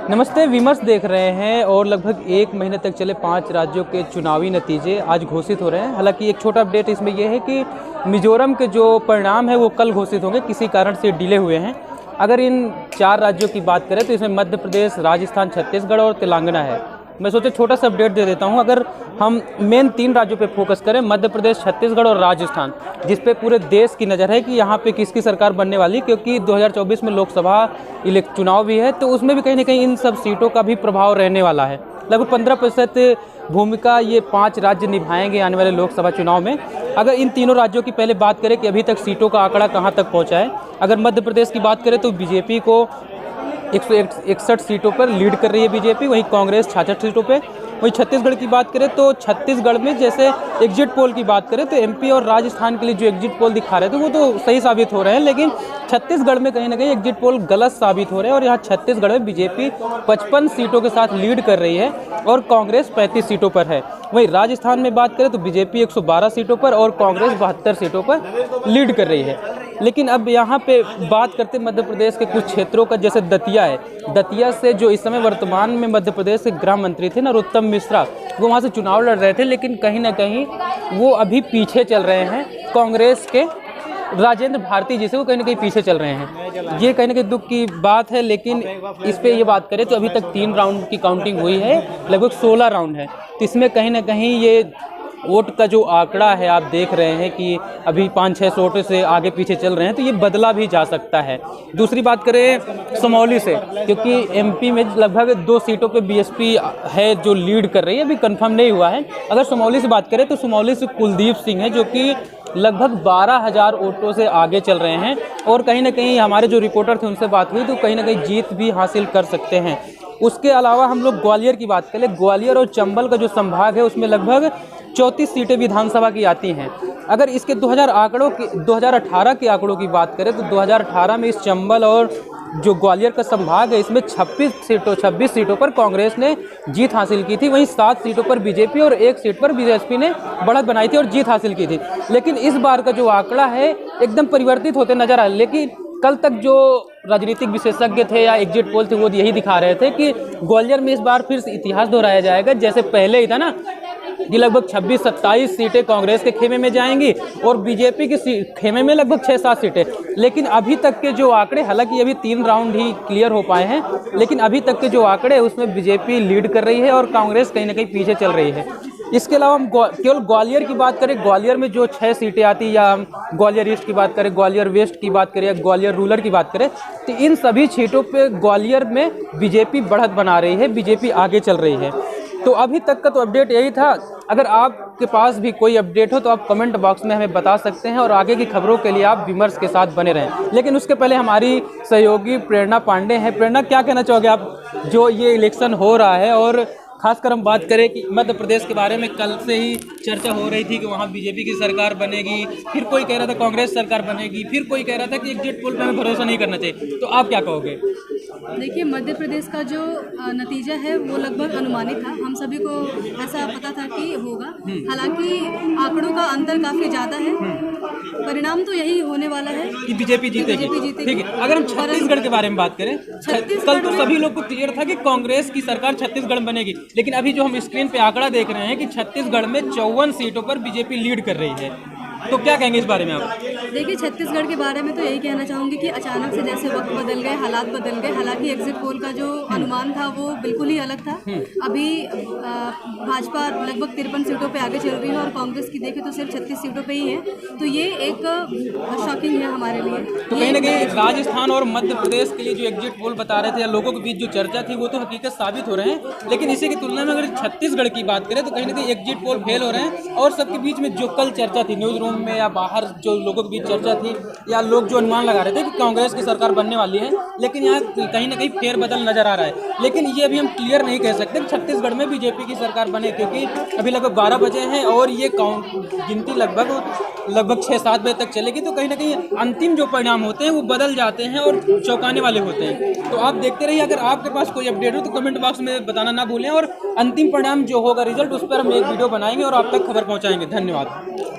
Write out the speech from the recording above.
नमस्ते, विमर्श देख रहे हैं और लगभग 1 महीने तक चले 5 राज्यों के चुनावी नतीजे आज घोषित हो रहे हैं। हालांकि एक छोटा अपडेट इसमें यह है कि मिजोरम के जो परिणाम है वो कल घोषित होंगे, किसी कारण से डिले हुए हैं। अगर इन 4 राज्यों की बात करें तो इसमें मध्य प्रदेश, राजस्थान, छत्तीसगढ़ और तेलंगाना है। मैं सोचा छोटा सा अपडेट दे देता हूं। अगर हम मेन 3 राज्यों पे फोकस करें, मध्य प्रदेश, छत्तीसगढ़ और राजस्थान, जिस पे पूरे देश की नज़र है कि यहाँ पे किसकी सरकार बनने वाली, क्योंकि 2024 में लोकसभा चुनाव भी है, तो उसमें भी कहीं ना कहीं इन सब सीटों का भी प्रभाव रहने वाला है। लगभग 15% भूमिका ये 5 राज्य निभाएंगे आने वाले लोकसभा चुनाव में। अगर इन तीनों राज्यों की पहले बात करें कि अभी तक सीटों का आंकड़ा कहाँ तक पहुँचा है, अगर मध्य प्रदेश की बात करें तो बीजेपी को 161 सीटों पर लीड कर रही है बीजेपी, वहीं कांग्रेस 66 सीटों पे। वहीं छत्तीसगढ़ की बात करें तो छत्तीसगढ़ में जैसे एग्जिट पोल की बात करें तो एमपी और राजस्थान के लिए जो एग्जिट पोल दिखा रहे थे वो तो सही साबित हो रहे हैं, लेकिन छत्तीसगढ़ में कहीं ना कहीं एग्जिट पोल गलत साबित हो रहे हैं और यहाँ छत्तीसगढ़ में बीजेपी 55 सीटों के साथ लीड कर रही है और कांग्रेस 35 सीटों पर है। वहीं राजस्थान में बात करें तो बीजेपी 112 सीटों पर और कांग्रेस 72 सीटों पर लीड कर रही है। लेकिन अब यहाँ पे बात करते मध्य प्रदेश के कुछ क्षेत्रों का, जैसे दतिया है। दतिया से जो इस समय वर्तमान में मध्य प्रदेश के गृह मंत्री थे नरोत्तम मिश्रा, वो वहाँ से चुनाव लड़ रहे थे, लेकिन कहीं ना कहीं वो अभी पीछे चल रहे हैं कांग्रेस के राजेंद्र भारती जी से, वो कहीं ना कहीं पीछे चल रहे हैं। ये कहीं ना कहीं दुख की बात है। लेकिन इस पे ये बात करें तो अभी तक 3 राउंड की काउंटिंग हुई है, लगभग 16 राउंड है, तो इसमें कहीं ना कहीं ये वोट का जो आंकड़ा है आप देख रहे हैं कि अभी 5-6 वोटों से आगे पीछे चल रहे हैं, तो ये बदला भी जा सकता है। दूसरी बात करें समौली से, क्योंकि एमपी में लगभग 2 सीटों पे बीएसपी है जो लीड कर रही है, अभी कंफर्म नहीं हुआ है। अगर समौली से बात करें तो समौली से कुलदीप सिंह है जो कि लगभग 12,000 वोटों से आगे चल रहे हैं और कहीं ना कहीं हमारे जो रिपोर्टर थे उनसे बात हुई तो कहीं ना कहीं जीत भी हासिल कर सकते हैं। उसके अलावा हम लोग ग्वालियर की बात करें, ग्वालियर और चंबल का जो संभाग है उसमें लगभग 34 सीटें विधानसभा की आती हैं। अगर इसके 2018 के आंकड़ों की बात करें तो 2018 में इस चंबल और जो ग्वालियर का संभाग है इसमें 26 सीटों पर कांग्रेस ने जीत हासिल की थी, वहीं 7 सीटों पर बीजेपी और 1 सीट पर बीएसपी ने बढ़त बनाई थी और जीत हासिल की थी। लेकिन इस बार का जो आंकड़ा है एकदम परिवर्तित होते नजर आया। लेकिन कल तक जो राजनीतिक विशेषज्ञ थे या एग्जिट पोल थे वो यही दिखा रहे थे कि ग्वालियर में इस बार फिर से इतिहास दोहराया जाएगा, जैसे पहले ही था ना कि लगभग 26-27 सीटें कांग्रेस के खेमे में जाएंगी और बीजेपी के खेमे में लगभग 6-7 सीटें। लेकिन अभी तक के जो आंकड़े, हालांकि अभी 3 राउंड ही क्लियर हो पाए हैं, लेकिन अभी तक के जो आंकड़े उसमें बीजेपी लीड कर रही है और कांग्रेस कहीं ना कहीं पीछे चल रही है। इसके अलावा हम केवल ग्वालियर की बात करें, ग्वालियर में जो 6 सीटें आती, या हम ग्वालियर ईस्ट की बात करें, ग्वालियर वेस्ट की बात करें या ग्वालियर रूरल की बात करें, तो इन सभी सीटों पे ग्वालियर में बीजेपी बढ़त बना रही है, बीजेपी आगे चल रही है। तो अभी तक का तो अपडेट यही था। अगर आपके पास भी कोई अपडेट हो तो आप कमेंट बॉक्स में हमें बता सकते हैं और आगे की खबरों के लिए आप विमर्श के साथ बने रहें। लेकिन उसके पहले हमारी सहयोगी प्रेरणा पांडे हैं। प्रेरणा, क्या कहना चाहोगे आप, जो ये इलेक्शन हो रहा है और खासकर हम बात करें कि मध्य प्रदेश के बारे में कल से ही चर्चा हो रही थी कि वहाँ बीजेपी की सरकार बनेगी, फिर कोई कह रहा था कांग्रेस सरकार बनेगी, फिर कोई कह रहा था कि एग्जिट पोल पे हमें भरोसा नहीं करना चाहिए, तो आप क्या कहोगे? देखिए, मध्य प्रदेश का जो नतीजा है वो लगभग अनुमानित था, हम सभी को ऐसा पता था कि होगा। हालांकि आंकड़ों का अंतर काफ़ी ज़्यादा है, परिणाम तो यही होने वाला है कि बीजेपी जीतेगी। ठीक है, अगर हम छत्तीसगढ़ के बारे में बात करें, कल तो सभी लोग को क्लियर था कि कांग्रेस की सरकार छत्तीसगढ़ बनेगी, लेकिन अभी जो हम स्क्रीन पे आंकड़ा देख रहे हैं कि छत्तीसगढ़ में 54 सीटों पर बीजेपी लीड कर रही है, तो क्या कहेंगे इस बारे में आप? देखिए, छत्तीसगढ़ के बारे में तो यही कहना चाहूँगी कि अचानक से जैसे वक्त बदल गए, हालात बदल गए। हालांकि एग्जिट पोल का जो अनुमान था वो बिल्कुल ही अलग था। अभी भाजपा लगभग 53 सीटों पे आगे चल रही है और कांग्रेस की देखें तो सिर्फ 36 सीटों पे ही है, तो ये एक शॉकिंग है हमारे लिए। तो कहीं ना कहीं राजस्थान और मध्य प्रदेश के लिए जो एग्जिट पोल बता रहे थे या लोगों के बीच जो चर्चा थी वो तो हकीकत साबित हो रहे हैं, लेकिन इसी की तुलना में अगर छत्तीसगढ़ की बात करें तो कहीं ना कहीं एग्जिट पोल फेल हो रहे हैं। और सबके बीच में जो कल चर्चा थी न्यूज रूम में या बाहर, जो लोगों के बीच चर्चा थी या लोग जो अनुमान लगा रहे थे कि कांग्रेस की सरकार बनने वाली है, लेकिन यहाँ कहीं ना कहीं फेरबदल नजर आ रहा है। लेकिन ये अभी हम क्लियर नहीं कह सकते कि छत्तीसगढ़ में बीजेपी की सरकार बने, क्योंकि अभी लगभग 12 बजे हैं और ये गिनती लगभग 6-7 बजे तक चलेगी, तो कहीं ना कहीं अंतिम जो परिणाम होते हैं वो बदल जाते हैं और चौंकाने वाले होते हैं। तो आप देखते रहिए, अगर आपके पास कोई अपडेट हो तो कमेंट बॉक्स में बताना ना भूलें और अंतिम परिणाम जो होगा, रिजल्ट, उस पर हम एक वीडियो बनाएंगे और आप तक खबर पहुँचाएंगे। धन्यवाद।